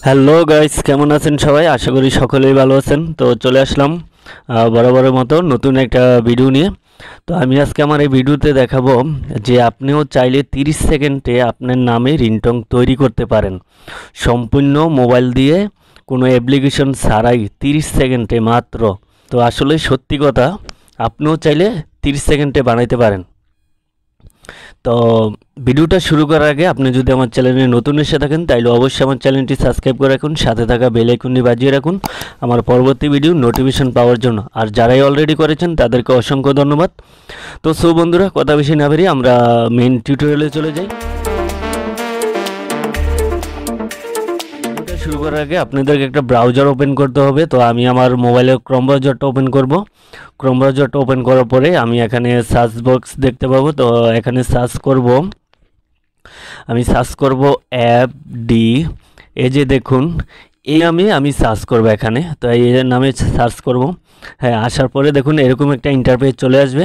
Hello guys, কেমন আছেন সবাই? আশা করি সকলেই ভালো আছেন। তো চলে আসলাম বরাবরের মতো নতুন একটা ভিডিও নিয়ে। তো আমি আজকে আমার এই ভিডিওতে দেখাবো যে আপনিও চাইলে 30 সেকেন্ডে আপনার নামে রিংটোন তৈরি করতে পারেন সম্পূর্ণ মোবাইল দিয়ে, কোনো অ্যাপ্লিকেশন ছাড়াই 30 সেকেন্ডে মাত্র। তো আসলে সত্যি কথা, আপনিও চাইলে 30 সেকেন্ডে বানাইতে পারেন। তো ভিডিওটা শুরু করার আগে আপনি যদি আমার চ্যানেলে নতুন এসে থাকেন তাহলে অবশ্যই আমার চ্যানেলটি সাবস্ক্রাইব করে রাখুন, সাথে থাকা বেল আইকনটি বাজিয়ে রাখুন আমার পরবর্তী ভিডিও নোটিফিকেশন পাওয়ার জন্য। আর যারাই অলরেডি করেছেন তাদেরকে অসংখ্য ধন্যবাদ। তো বন্ধুরা, কথা বেশি না বেরিয়ে আমরা মেইন টিউটোরিয়ালে চলে যাই। শুরু করার আগে আপনাদেরকে একটা ব্রাউজার ওপেন করতে হবে। তো আমি আমার মোবাইলে ক্রোম ব্রাউজারটা ওপেন করব। ক্রোম ব্রাউজারটা ওপেন করার পরে আমি এখানে সার্চ বক্স দেখতে পাবো। তো এখানে সার্চ করব, আমি সার্চ করব অ্যাপ ডি। এই যে দেখুন, এই আমি সার্চ করব এখানে। তো এই নামে সার্চ করব। হ্যাঁ, আসার পরে দেখুন এরকম একটা ইন্টারফেস চলে আসবে।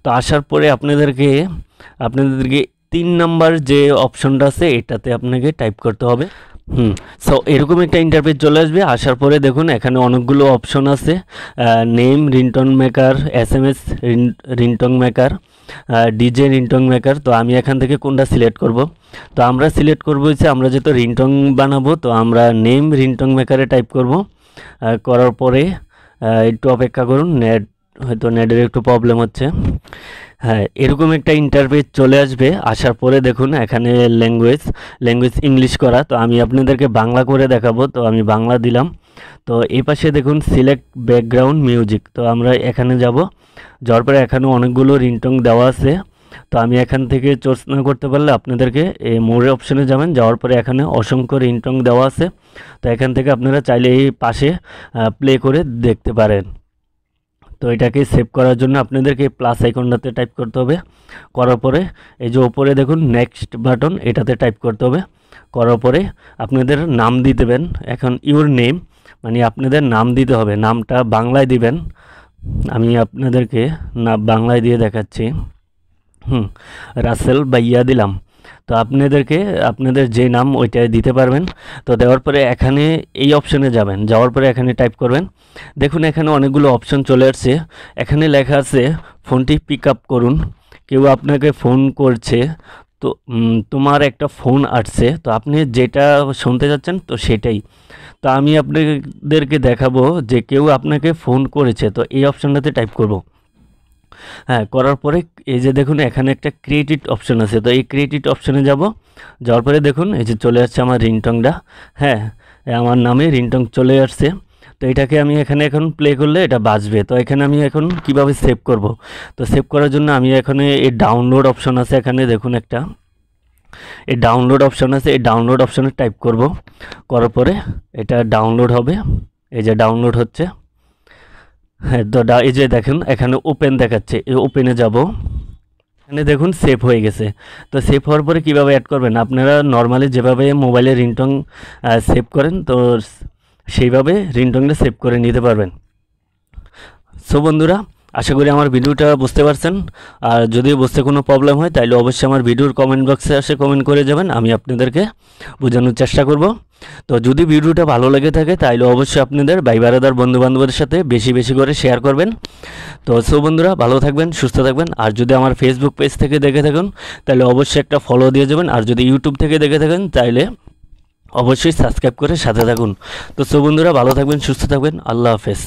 তো আসার পরে আপনাদেরকে 3 নাম্বার যে অপশনটা আছে এটাতে আপনাকে টাইপ করতে হবে। সো এরকম একটা ইন্টারফেস চলে আসবে। আসার পরে দেখুন এখানে অনেকগুলো অপশন আছে, name ringtone maker, SMS ringtone maker, DJ ringtone maker. তো আমি এখান থেকে কোনটা সিলেক্ট করব? তো আমরা সিলেক্ট করব হচ্ছে, আমরা যেহেতু রিংটোন বানাবো তো আমরা নেম রিংটোন মেকারে টাইপ করব। করার পরে একটু অপেক্ষা করুন, হয়তো নেটের একটু প্রবলেম হচ্ছে। হ্যাঁ, এরকম একটা ইন্টারফেস চলে আসবে। আসার পরে দেখুন এখানে ল্যাঙ্গুয়েজ ইংলিশ করা। তো আমি আপনাদেরকে বাংলা করে দেখাবো। তো আমি বাংলা দিলাম। তো এই পাশে দেখুন সিলেক্ট ব্যাকগ্রাউন্ড মিউজিক। তো আমরা এখানে যাব। যাওয়ার পরে এখানে অনেকগুলো রিংটোন দেওয়া আছে। তো আমি এখান থেকে চুজ না করতে পারলে আপনাদেরকে এই মোড়ের অপশনে যাবেন। যাওয়ার পরে এখানে অসংখ্য রিংটোন দেওয়া আছে। তো এখান থেকে আপনারা চাইলে এই পাশে প্লে করে দেখতে পারেন। তো এটাকে সেভ করার জন্য আপনাদেরকে প্লাস আইকনটাতে টাইপ করতে হবে। করার পরে এই যে ওপরে দেখুন নেক্সট বাটন, এটাতে টাইপ করতে হবে। করার পরে আপনাদের নাম দিয়ে দেবেন। এখন ইউর নেম মানে আপনাদের নাম দিতে হবে, নামটা বাংলায় দিবেন। আমি আপনাদেরকে বাংলায় দিয়ে দেখাচ্ছি। রাসেল বাইয়া দিলাম। তো আপনাদের যে নাম ওইটাই দিতে পারবেন। তো দেওয়ার পরে এখানে এই অপশনে যাবেন। যাওয়ার পরে এখানে টাইপ করবেন। দেখুন এখানে অনেকগুলো অপশন চলে আসছে। এখানে লেখা আছে ফোনটি পিক আপ করুন। কেউ আপনাকে ফোন করছে, তো তোমার একটা ফোন আসছে, তো আপনি যেটা শুনতে যাচ্ছেন তো সেটাই। তো আমি আপনাদেরকে দেখাবো যে কেউ আপনাকে ফোন করেছে। তো এই অপশনটাতে টাইপ করব। হ্যাঁ, করার পরে এই যে দেখুন এখানে একটা ক্রিয়েটিভ অপশন আছে। তো এই ক্রিয়েটিভ অপশনে যাব। যাওয়ার পরে দেখুন এই যে চলে আসছে আমার রিংটোনটা। হ্যাঁ, আমার নামে রিংটোন চলে আসছে। তো এটাকে আমি এখানে এখন প্লে করলে এটা বাজবে। তো এখানে আমি এখন কিভাবে সেভ করব? তো সেভ করার জন্য আমি এখানে এই ডাউনলোড অপশন আছে, এখানে দেখুন একটা এই ডাউনলোড অপশন আছে, এই ডাউনলোড অপশনে টাইপ করব। করার পরে এটা ডাউনলোড হবে। এই যে ডাউনলোড হচ্ছে। হ্যাঁ, তো এই যে দেখুন এখানে ওপেন দেখাচ্ছে, এই ওপেনে যাব। এখানে দেখুন সেভ হয়ে গেছে। তো সেভ হওয়ার পরে কীভাবে অ্যাড করবেন? আপনারা নর্মালি যেভাবে মোবাইলে রিংটোন সেভ করেন তো সেইভাবে রিংটোনটা সেভ করে নিতে পারবেন। সো বন্ধুরা, আশা করি আমার ভিডিওটা বুঝতে পারছেন। আর যদি বুঝতে কোনো প্রবলেম হয় তাহলে অবশ্যই আমার ভিডিওর কমেন্ট বক্সে এসে কমেন্ট করে যাবেন, আমি আপনাদেরকে বোঝানোর চেষ্টা করব। তো যদি ভিডিওটা ভালো লেগে থাকে তাহলে অবশ্যই আপনাদের ভাই বারাদার বন্ধুবান্ধবদের সাথে বেশি বেশি করে শেয়ার করবেন। তো বন্ধুরা, ভালো থাকবেন, সুস্থ থাকবেন। আর যদি আমার ফেসবুক পেজ থেকে দেখে থাকেন তাহলে অবশ্যই একটা ফলো দিয়ে যাবেন। আর যদি ইউটিউব থেকে দেখে থাকেন তাহলে অবশ্যই সাবস্ক্রাইব করে সাথে থাকুন। তো বন্ধুরা, ভালো থাকবেন, সুস্থ থাকবেন। আল্লাহ হাফেজ।